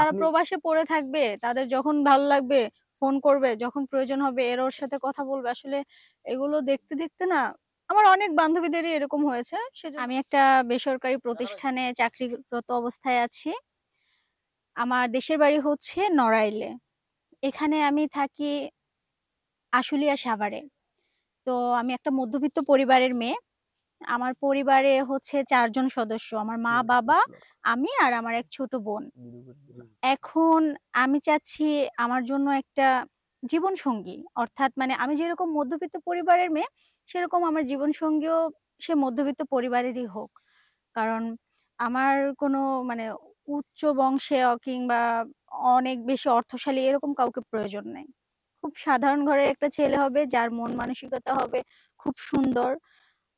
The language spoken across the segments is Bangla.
তারা আপনি প্রবাসে পড়ে থাকবে। তাদের যখন ভালো লাগবে ফোন করবে, যখন প্রয়োজন হবে এরা ওর সাথে কথা বলবে। আসলে এগুলো দেখতে, দেখতে না আমার অনেক বান্ধবীদেরই এরকম হয়েছে। আমি একটা বেসরকারি প্রতিষ্ঠানে চাকরিরত অবস্থায় আছি। আমার দেশের বাড়ি হচ্ছে নড়াইলে। এখানে আমি থাকি আশুলিয়া সাভারে। তো আমি একটা মধ্যবিত্ত পরিবারের মেয়ে। আমার পরিবারে হচ্ছে ৪ জন সদস্য। আমার মা, বাবা, আমি আর আমার এক ছোট বোন। এখন আমি চাচ্ছি আমার জন্য একটা জীবনসঙ্গী। অর্থাৎ মানে আমি যেরকম মধ্যবিত্ত পরিবারের মেয়ে, সেরকম আমার জীবনসঙ্গীও সে মধ্যবিত্ত পরিবারেরই হোক। কারণ আমার কোনো মানে উচ্চ বংশে কিংবা অনেক বেশি অর্থশালী এরকম কাউকে প্রয়োজন নাই। খুব সাধারণ ঘরের একটা ছেলে হবে যার মন মানসিকতা হবে খুব সুন্দর।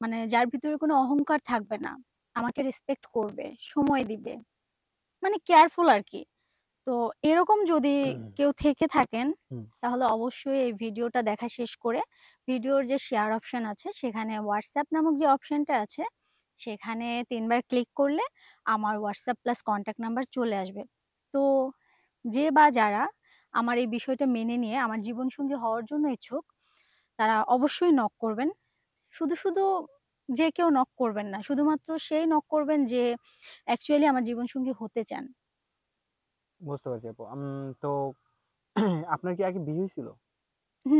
মানে যার ভিতরে কোনো অহংকার থাকবে না। আমাকে রেসপেক্ট করবে, সময় দিবে। মানে কেয়ারফুল আরকি। তো এরকম যদি কেউ থেকে থাকেন, হুম, তাহলে অবশ্যই এই ভিডিওটা দেখা শেষ করে ভিডিওর যে শেয়ার অপশন আছে সেখানে WhatsApp নামক যে অপশনটা আছে, সেখানে ৩ বার ক্লিক করলে আমার WhatsApp প্লাস কনট্যাক্ট নাম্বার চলে আসবে। তো যে বা যারা আমার এই বিষয়টা মেনে নিয়ে আমার জীবনসঙ্গী হওয়ার জন্য ইচ্ছুক, তারা অবশ্যই নক করবেন। শুধু যে কেউ নক করবেন না। শুধুমাত্র সেই নক করবেন যে অ্যাকচুয়ালি আমার জীবনসঙ্গী হতে চান। বুঝতে পারছি আপু। তো আপনার কি আগে বিয়ে হয়েছিল?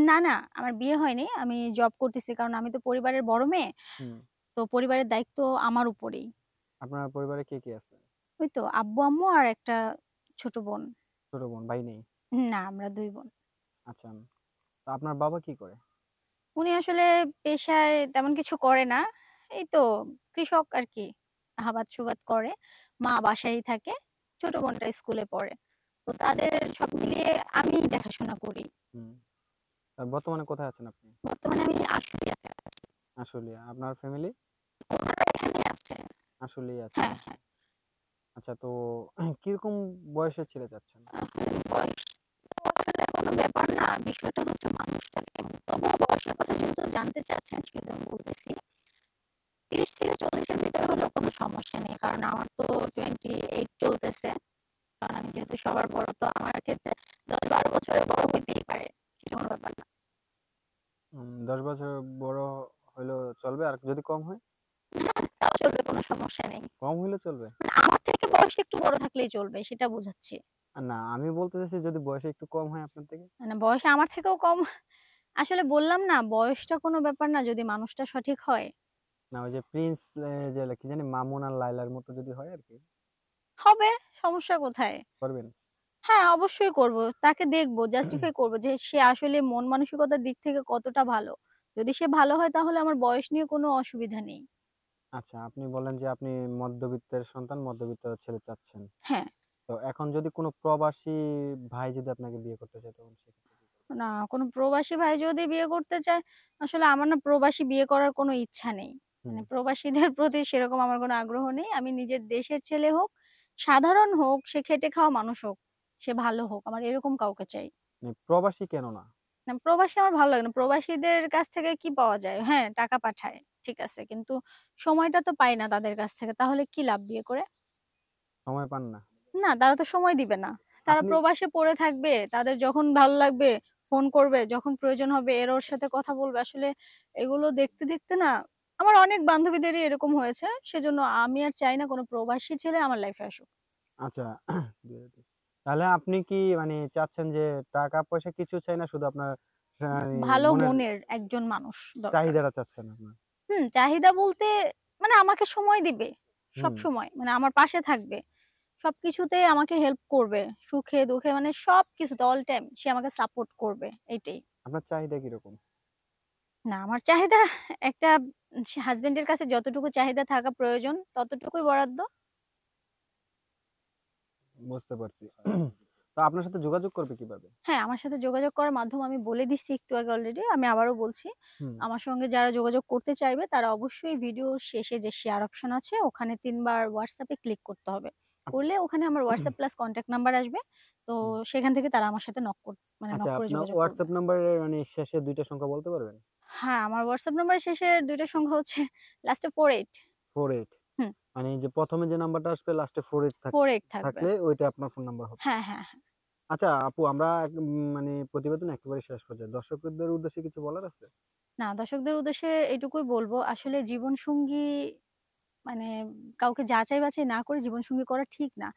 না, না, আমার বিয়ে হয়নি। আমি জব করতেছি। কারণ আমি তো পরিবারের বড় মেয়ে। হুম। তো পরিবারের দায়িত্ব আমার উপরেই। আপনার পরিবারে কে আছে? ওই তো আব্বু-আম্মু আর একটা ছোট বোন। ছোট বোন, ভাই নেই? না, আমরা ২ বোন। আচ্ছা। তো আপনার বাবা কি করে? উনি আসলে পেশায় তেমন কিছু করে না। এই তো কৃষক আরকি। আবাদ-সুবাদ করে। মা বাসায়ই থাকে। ছোট বোনটা স্কুলে পড়ে। তো তাদের সব মিলিয়ে আমিই দেখাশোনা করি। হুম। বর্তমানে কোথায় আছেন আপনি? বর্তমানে আমি আশুলিয়াতে আছি। আশুলিয়া। আপনার ফ্যামিলি? ওনারা এখানেই আছে। আশুলিয়ায় আছে। হ্যাঁ, হ্যাঁ। আচ্ছা, তো কিরকম বয়সের ছেলে চাচ্ছেন? বয়স তো আসলে কোনো ব্যাপার না। বিষয়টা হচ্ছে মানুষটা কেমন। তবুও বয়সের কথা যেহেতু জানতে চাচ্ছেন সেহেতু আমি বলতেছি। ৩০ থেকে ৪০ এর ভিতরে হলেও কোনো সমস্যা নেই। কারণ আমার তো 28 চলতেছে। কারণ আমি যেহেতু সবার বড় তো আমার ক্ষেত্রে ১০-১২ বছরের বড় হইতেই পারে। সেটা কোনো ব্যাপার না। ১০ বছর বড় হইলেও চলবে, আর যদি কম হয়? তাও চলবে কোনো সমস্যা নেই। কম হইলে চলবে? মানে আমার থেকে বয়সে একটু বড় থাকলেই চলবে সেটা বোঝাচ্ছি। না, আমি বলতে চাইছি যদি বয়সে একটু কম হয় আপনার থেকে? মানে বয়সে আমার থেকেও কম আসলে বললাম না বয়সটা কোনো ব্যাপার না যদি মানুষটা সঠিক হয়। না, ওই যে প্রিন্স যে কি জানি মামুন আর লায়লার মতো যদি হয় আরকি, হবে, সমস্যা কোথায়? করবেন? হ্যাঁ, অবশ্যই করব। তাকে দেখব, জাস্টিফাই করব যে সে আসলে মন মানসিকতার দিক থেকে কতটা ভালো। যদি সে ভালো হয় তাহলে আমার বয়স নিয়ে কোনো অসুবিধা নেই। আচ্ছা, আপনি বললেন যে আপনি মধ্যবিত্তের সন্তান, মধ্যবিত্ত ছেলে চাচ্ছেন। হ্যাঁ, তো এখন যদি কোনো প্রবাসী ভাই যদি আপনাকে বিয়ে করতে চায় তখন সেক্ষেত্রে কি করবেন? না কোনো প্রবাসী ভাই যদি বিয়ে করতে চায়, আসলে আমার না প্রবাসী বিয়ে করার কোনো ইচ্ছা নেই। হুম। মানে প্রবাসীদের প্রতি সেরকম আমার কোনো আগ্রহ নেই। আমি নিজের দেশের ছেলে হোক, সাধারণ হোক, সে খেটে খাওয়া মানুষ হোক, সে ভালো হোক। আমার এরকম কাউকে চাই। মানে প্রবাসী কেন না? না প্রবাসী আমার ভালো লাগে না। প্রবাসীদের কাছ থেকে কি পাওয়া যায়? হ্যাঁ, টাকা পাঠায়। ঠিক আছে। কিন্তু সময়টা তো পাই না তাদের কাছ থেকে। তাহলে কি লাভ বিয়ে করে? সময় পান না? না, তারা তো সময় দিবে না। তারা আপনি প্রবাসে পড়ে থাকবে। তাদের যখন ভালো লাগবে ফোন করবে, যখন প্রয়োজন হবে এরা ওর সাথে কথা বলবে। আসলে এগুলো দেখতে, দেখতে না আমার অনেক বান্ধবীদেরই এরকম হয়েছে। সেজন্য আমি আর চাই না কোনো প্রবাসী ছেলে আমার লাইফে আসুক। আচ্ছা, তাহলে আপনি কি মানে চাচ্ছেন যে টাকা-পয়সা কিছু চাই না, শুধু আপনার ভালো মনের মনের একজন মানুষ দরকার। চাহিদাটা চাচ্ছেন আপনার? চাহিদা বলতে মানে আমাকে সময় দিবে হুম। সবসময়। মানে আমার পাশে থাকবে। সবকিছুতে আমাকে হেল্প করবে। সুখে দুঃখে মানে সবকিছুতে অল টাইম সে আমাকে সাপোর্ট করবে এইটাই। আপনার চাহিদা কিরকম? না আমার চাহিদা একটা হাসব্যান্ডের কাছে যতটুকু চাহিদা থাকা প্রয়োজন ততটুকুই বরাদ্দ। বুঝতে পারছি। তো আপনার সাথে যোগাযোগ করবে কিভাবে? হ্যাঁ, আমার সাথে যোগাযোগ করার মাধ্যম আমি বলে দিচ্ছি একটু আগে অলরেডি। আমি আবারও বলছি। হুম। আমার সঙ্গে যারা যোগাযোগ করতে চাইবে তারা অবশ্যই ভিডিওর শেষে যে শেয়ার অপশন আছে ওখানে ৩ বার WhatsApp এ ক্লিক করতে হবে। আপ করলে ওখানে আমার WhatsApp প্লাস কনট্যাক্ট নাম্বার আসবে। তো হুম। সেখান থেকে তারা আমার সাথে মানে আচ্ছা, নক করে আপনার যোগাযোগ করবে। WhatsApp নাম্বারের মানে শেষে ২ টা সংখ্যা বলতে পারবেন? হ্যাঁ, আমার WhatsApp নাম্বারের শেষের ২ টা সংখ্যা হচ্ছে লাস্টে 48 48। হুম। মানে যে ১ম এ যে নাম্বারটা আসবে লাস্টে 48 4-8 থাকবে। থাকলে ওইটা আপনার ফোন নাম্বার হবে। হ্যাঁ, হ্যাঁ, হ্যাঁ। আচ্ছা আপু আমরা মানে প্রতিবেদন একেবারে শেষ পর্যায়ে। দর্শকদের উদ্দেশ্যে কিছু বলার আছে? না, দর্শকদের উদ্দেশ্যে এটুকুই বলব, আসলে জীবনসঙ্গী মানে কাউকে যাচাই-বাছাই না করে জীবনসঙ্গী করা ঠিক না।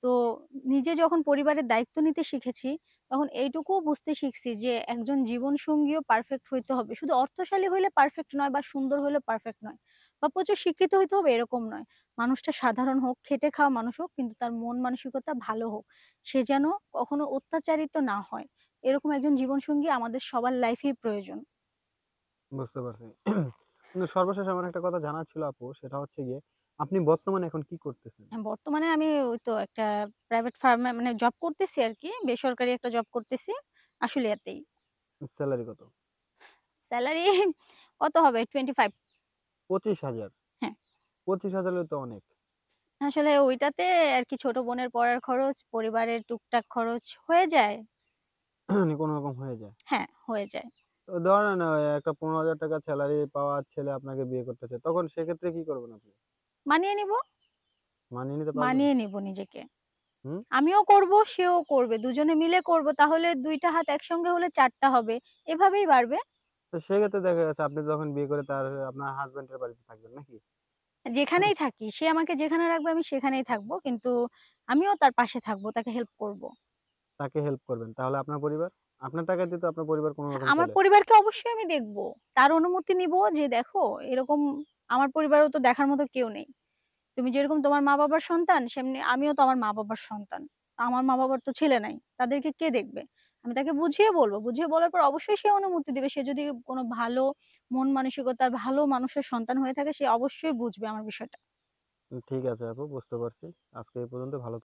তো নিজে যখন পরিবারের দায়িত্ব নিতে শিখেছি, তখন এইটুকুও বুঝতে শিখছি যে একজন জীবনসঙ্গীও পারফেক্ট হইতে হবে। শুধু অর্থশালী হইলে পারফেক্ট নয় বা সুন্দর হইলে পারফেক্ট নয় বা প্রচুর শিক্ষিত হইতে হবে এরকম নয়। মানুষটা সাধারণ হোক, খেটে খাওয়া মানুষ হোক কিন্তু তার মন মানসিকতা ভালো হোক। সে যেন কখনো অত্যাচারিত না হয়। এরকম একজন জীবনসঙ্গী আমাদের সবার লাইফেই প্রয়োজন। বুঝতে পারছি। কিন্তু সর্বশেষ আমার একটা কথা জানার ছিল আপু, সেটা হচ্ছে গিয়ে আপনি বর্তমানে এখন কি করতেছেন? বর্তমানে আমি ওই তো একটা প্রাইভেট ফার্মে মানে জব করতেছি আরকি। বেসরকারি একটা জব করতেছি। আশুলিয়াতেই। সেলারি কত? সেলারি কত হবে? 25। 25,000। হ্যাঁ। 25,000 হলে তো অনেক। আসলে ওইটাতে আরকি ছোট বোনের পড়ার খরচ, পরিবারের টুকটাক খরচ হয়ে যায়। মানে কোনরকম হয়ে যায়। হ্যাঁ, হয়ে যায়। তো ধরেন একটা 15,000 টাকা সেলারি পাওয়া ছেলে আপনাকে বিয়ে করতেছে। তখন সেক্ষেত্রে কি করবেন আপনি? মানিয়ে নিব, মানিয়ে নিতে পারবেন? মানিয়ে নিব নিজেকে। হুম? আমিও করব, সেও করবে। দুজনে মিলে করব। তাহলে ২ টা হাত একসঙ্গে হলে ৪ টা হবে। এভাবেই বাড়বে। তো সেক্ষেত্রে দেখা গেছে আপনি যখন বিয়ে করে আপনার হাসব্যান্ডের বাড়িতে থাকবেন নাকি? যেখানেই থাকি, সে আমাকে যেখানে রাখবে আমি সেখানেই থাকবো। কিন্তু আমিও তার পাশে থাকবো, তাকে হেল্প করব। তাকে হেল্প করবেন। তাহলে আপনার পরিবার? আপনার টাকা দিয়ে তো আপনার পরিবার কোনরকম আমার চলে। পরিবারকে অবশ্যই আমি দেখব। তার অনুমতি নিবো যে, "দেখো এরকম আমার পরিবারেও তো দেখার মতো কেউ নেই। তুমি যেরকম তোমার মা-বাবার সন্তান, সেমনি আমিও তো আমার মা-বাবার সন্তান। আমার মা-বাবার তো ছেলে নাই। তাদেরকে কে দেখবে?" আমি তাকে বুঝিয়ে বলব। বুঝিয়ে বলার পর অবশ্যই সে অনুমতি দিবে। সে যদি কোনো ভালো মন মানসিকতার ভালো মানুষের সন্তান হয়ে থাকে, সে অবশ্যই বুঝবে আমার বিষয়টা। ঠিক আছে আপু বুঝতে পারছি। আজকে এই পর্যন্ত ভালো